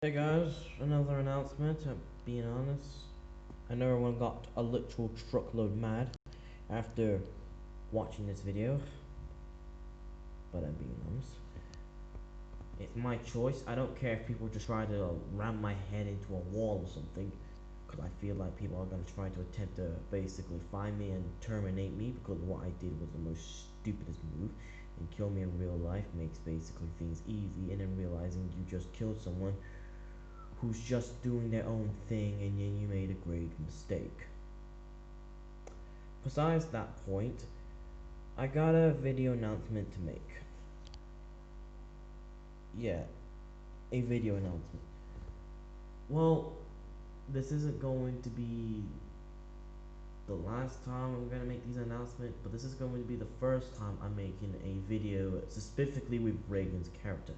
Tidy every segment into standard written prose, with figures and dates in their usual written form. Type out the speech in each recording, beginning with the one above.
Hey guys, another announcement. Being honest, I know everyone got a literal truckload mad after watching this video, but I'm being honest. It's my choice. I don't care if people just try to ram my head into a wall or something, because I feel like people are going to try to attempt to basically find me and terminate me because what I did was the most stupidest move. And kill me in real life makes basically things easy, and then realizing you just killed someone who's just doing their own thing and then you made a great mistake. Besides that point, I got a video announcement to make. Yeah, a video announcement. Well, this isn't going to be the last time I'm gonna make these announcements, but this is going to be the first time I'm making a video specifically with Reagan's character.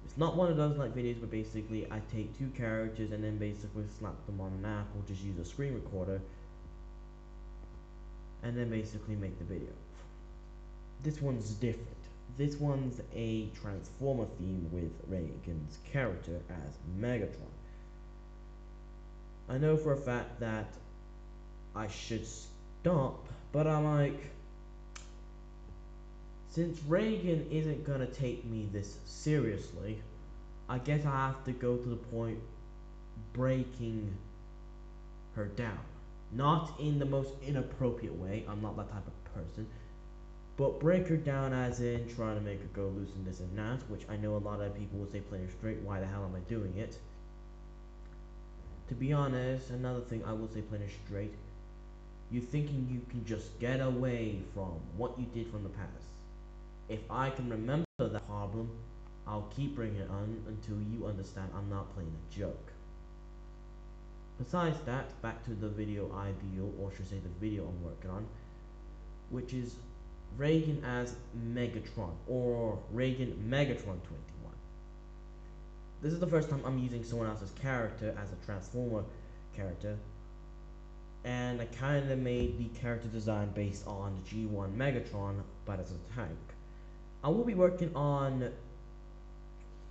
It's not one of those like videos where basically I take two characters and then basically slap them on an app or just use a screen recorder and then basically make the video. This one's different. This one's a Transformer theme with Reagan's character as Megatron. I know for a fact that I should stop, but I'm like, since Reagan isn't gonna take me this seriously, I guess I have to go to the point breaking her down. Not in the most inappropriate way, I'm not that type of person, but break her down as in trying to make her go loosen this and that, which I know a lot of people would say playing her straight, why the hell am I doing it? To be honest, another thing I will say playing her straight, you're thinking you can just get away from what you did from the past. If I can remember that problem, I'll keep bringing it on until you understand I'm not playing a joke. Besides that, back to the video ideal, or should I say the video I'm working on, which is Reagan as Megatron, or Reagan Megatron 21. This is the first time I'm using someone else's character as a Transformer character, and I kinda made the character design based on the G1 Megatron, but as a tank. I will be working on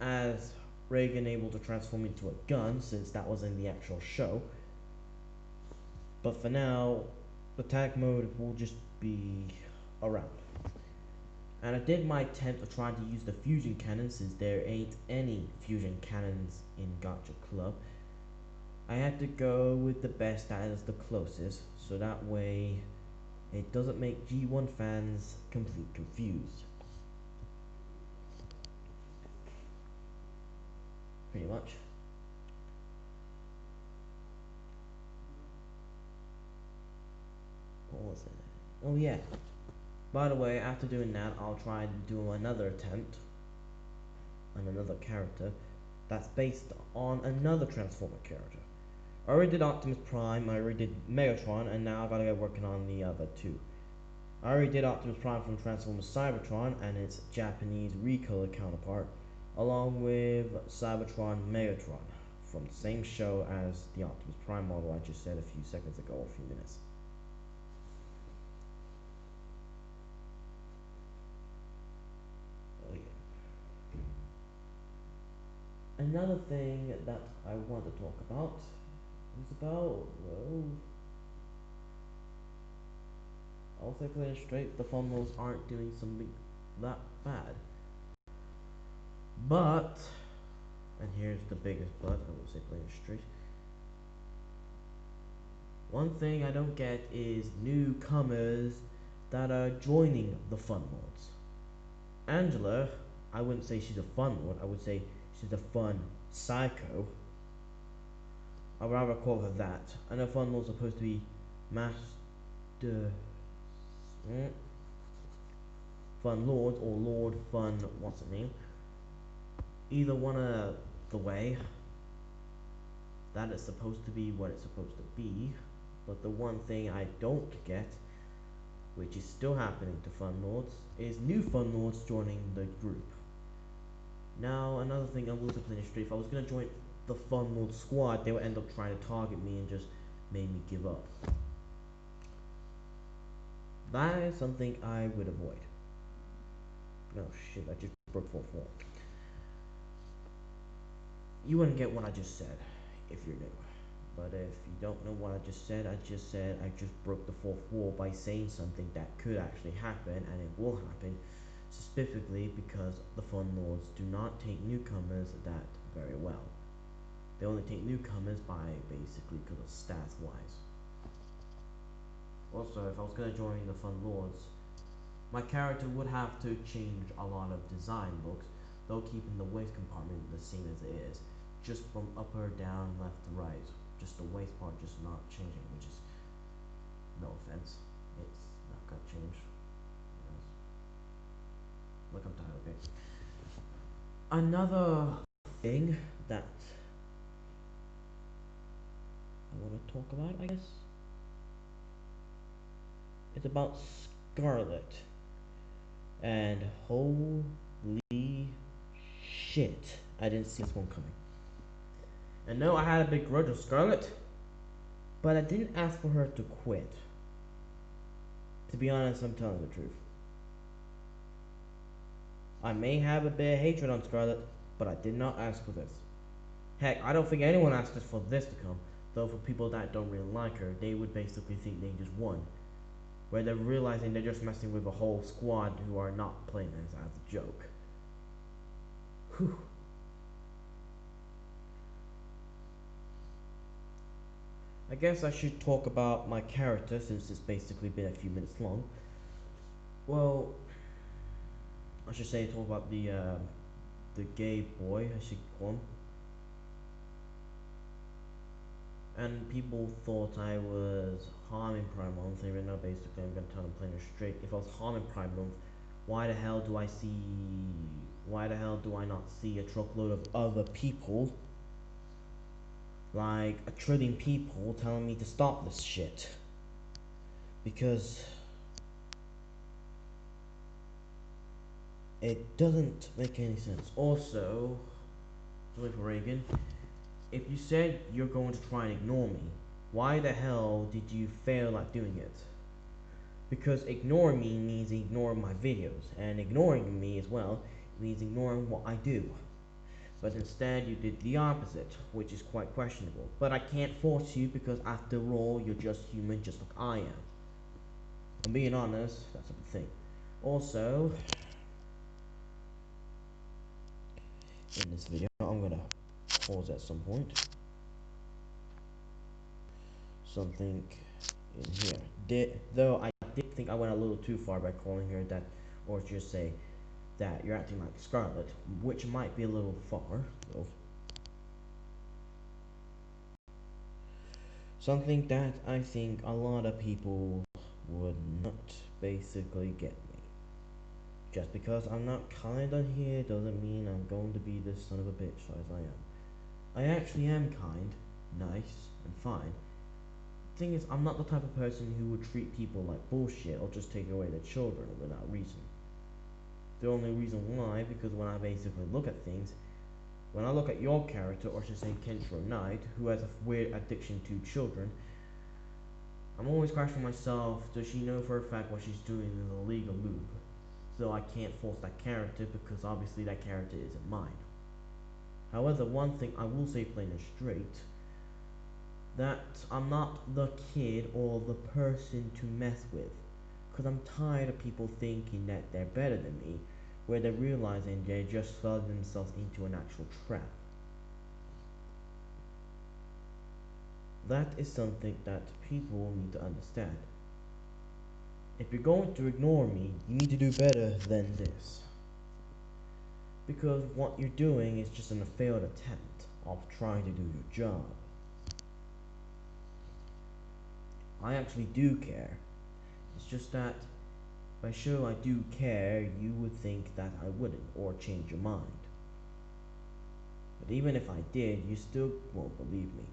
as Reagan able to transform into a gun, since that was in the actual show. But for now, the tank mode will just be around. And I did my attempt of trying to use the fusion cannon, since there ain't any fusion cannons in Gacha Club. I had to go with the best that is the closest, so that way it doesn't make G1 fans completely confused. Pretty much. What was it? Oh yeah. By the way, after doing that, I'll try to do another attempt on another character that's based on another Transformer character. I already did Optimus Prime, I already did Megatron, and now I gotta get working on the other two. I already did Optimus Prime from Transformers Cybertron and its Japanese recolor counterpart, along with Cybertron Megatron from the same show as the Optimus Prime model I just said a few seconds ago, a few minutes. Oh yeah. Another thing that I want to talk about is about, well, I'll say playing straight, the fumbles aren't doing something that bad. But, and here's the biggest but, I will say playing straight. One thing I don't get is newcomers that are joining the fun mods. Angela, I wouldn't say she's a fun mod, I would say she's a fun psycho. I'd rather call her that. I know fun mod's supposed to be master fun lord or lord fun what's it name. Either one of the way. That is supposed to be what it's supposed to be. But the one thing I don't get, which is still happening to fun lords, is new fun lords joining the group. Now, another thing I will say playing straight, if I was gonna join the fun lord squad, they would end up trying to target me and just made me give up. That is something I would avoid. No shit, I just broke 4-4. you wouldn't get what I just said if you're new. But if you don't know what I just said I just broke the fourth wall by saying something that could actually happen, and it will happen, specifically because the Fun Lords do not take newcomers that very well. They only take newcomers by basically because of stats wise. Also, if I was going to join the Fun Lords, my character would have to change a lot of design looks, though keeping the waist compartment the same as it is, just from upper down, left to right. Just the waist part just not changing, which is, no offense, it's not gonna change. Yes. Look, I'm tired, okay? Another thing that I want to talk about, I guess, is about Scarlet. And holy shit, I didn't see this one coming. And no, I had a big grudge of Scarlet, but I didn't ask for her to quit. To be honest, I'm telling the truth. I may have a bit of hatred on Scarlet, but I did not ask for this. Heck, I don't think anyone asked us for this to come, though for people that don't really like her, they would basically think they just won, where they're realizing they're just messing with a whole squad who are not playing this as a joke. Whew. I guess I should talk about my character since it's basically been a few minutes long. Well, I should say talk about the gay boy, I should call him. And people thought I was harming Pride Month, even though basically I'm gonna tell them plain and straight. If I was harming Pride Month, why the hell do I not see a truckload of other people, like a trillion people, telling me to stop this shit? Because it doesn't make any sense. Also, sorry for Reagan, if you said you're going to try and ignore me, why the hell did you fail at doing it? Because ignoring me means ignoring my videos, and ignoring me as well means ignoring what I do. But instead you did the opposite, which is quite questionable. But I can't force you because after all, you're just human just like I am. I'm being honest, that's a good thing. Also, in this video, I'm gonna pause at some point. Something in here. Though I did think I went a little too far by calling her that, or just say that you're acting like Scarlet, which might be a little far, though. Something that I think a lot of people would not basically get me. Just because I'm not kind on here doesn't mean I'm going to be this son of a bitch as I am. I actually am kind, nice, and fine. The thing is, I'm not the type of person who would treat people like bullshit or just take away their children without reason. The only reason why, because when I basically look at things, when I look at your character, or should say Kentro Knight, who has a weird addiction to children, I'm always questioning myself, does she know for a fact what she's doing is a legal move? So I can't force that character because obviously that character isn't mine. However, one thing I will say plain and straight, that I'm not the kid or the person to mess with. Because I'm tired of people thinking that they're better than me, where they're realizing they just fell themselves into an actual trap. That is something that people need to understand. If you're going to ignore me, you need to do better than this. Because what you're doing is just a failed attempt of trying to do your job. I actually do care. It's just that by show I do care, you would think that I wouldn't, or change your mind. But even if I did, you still won't believe me.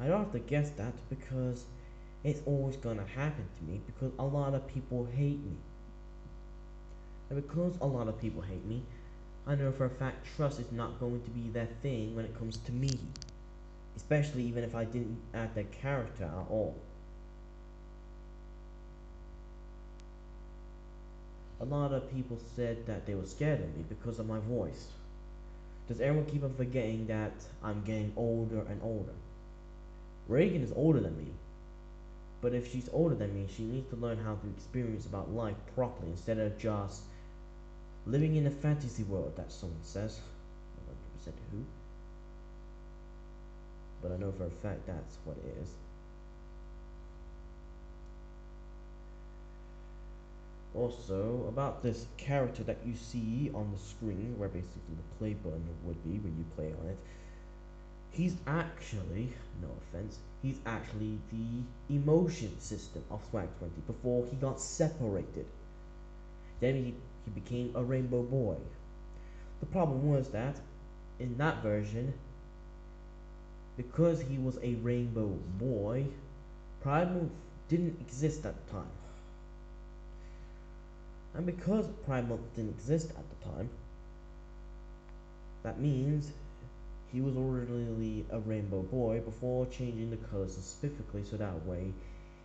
I don't have to guess that because it's always gonna happen to me because a lot of people hate me. And because a lot of people hate me, I know for a fact trust is not going to be that thing when it comes to me. Especially even if I didn't add that character at all. A lot of people said that they were scared of me because of my voice. Does everyone keep on forgetting that I'm getting older and older? Reagan is older than me, but if she's older than me, she needs to learn how to experience about life properly instead of just living in a fantasy world that someone says. I don't know 100% who, but I know for a fact that's what it is. Also, about this character that you see on the screen, where basically the play button would be when you play on it, he's actually, no offense, he's actually the emotion system of Swag 20 before he got separated. Then he became a rainbow boy. The problem was that, in that version, because he was a rainbow boy, Pride Month didn't exist at the time. And because Pride Month didn't exist at the time, that means he was originally a rainbow boy before changing the colors specifically so that way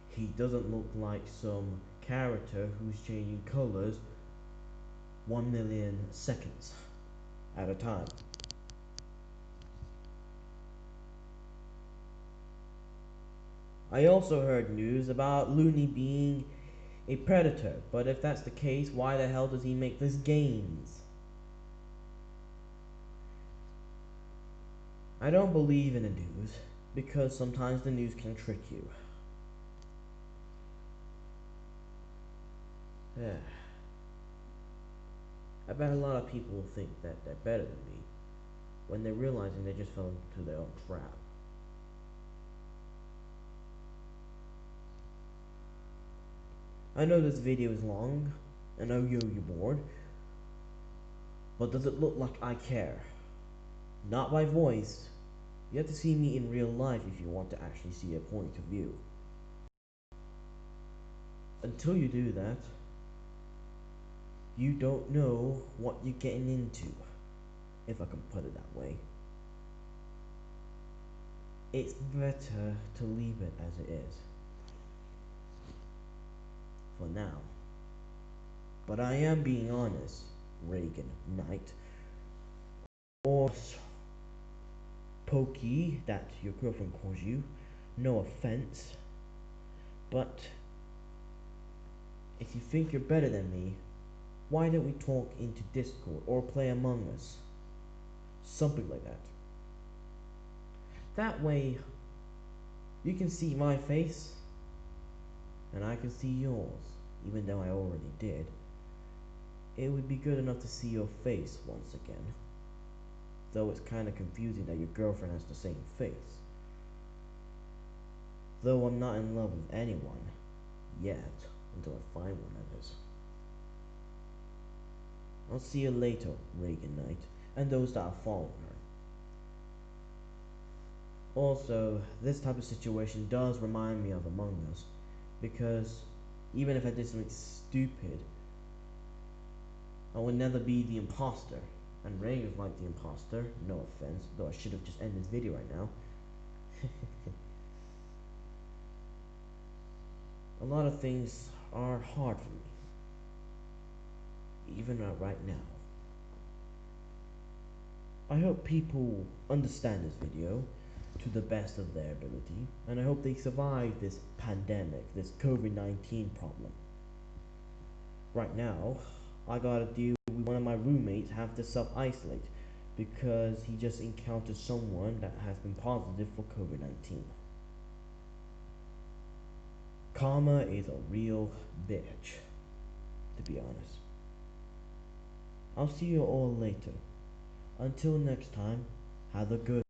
he doesn't look like some character who's changing colors 1,000,000 seconds at a time. I also heard news about Looney being a predator, but if that's the case, why the hell does he make these games? I don't believe in the news, because sometimes the news can trick you. I bet a lot of people think that they're better than me, when they're realizing they just fell into their own trap. I know this video is long, and I know you're bored, but does it look like I care? Not by voice. You have to see me in real life if you want to actually see a point of view. Until you do that, you don't know what you're getting into, if I can put it that way. It's better to leave it as it is. For now. But I am being honest, Reagan Knight. Or Pokey, that your girlfriend calls you. No offense. But if you think you're better than me, why don't we talk into Discord or play Among Us? Something like that. That way, you can see my face, and I can see yours, even though I already did. It would be good enough to see your face once again. Though it's kinda confusing that your girlfriend has the same face. Though I'm not in love with anyone, yet, until I find one that is. I'll see you later, Reagan Knight, and those that are following her. Also, this type of situation does remind me of Among Us, because even if I did something stupid, I would never be the imposter. And Reagan's like the imposter, no offense, though I should have just ended this video right now. A lot of things are hard for me, even right now. I hope people understand this video to the best of their ability, and I hope they survive this pandemic, this COVID-19 problem. Right now, I gotta deal with one of my roommates have to self-isolate because he just encountered someone that has been positive for COVID-19. Karma is a real bitch, to be honest. I'll see you all later. Until next time, have a good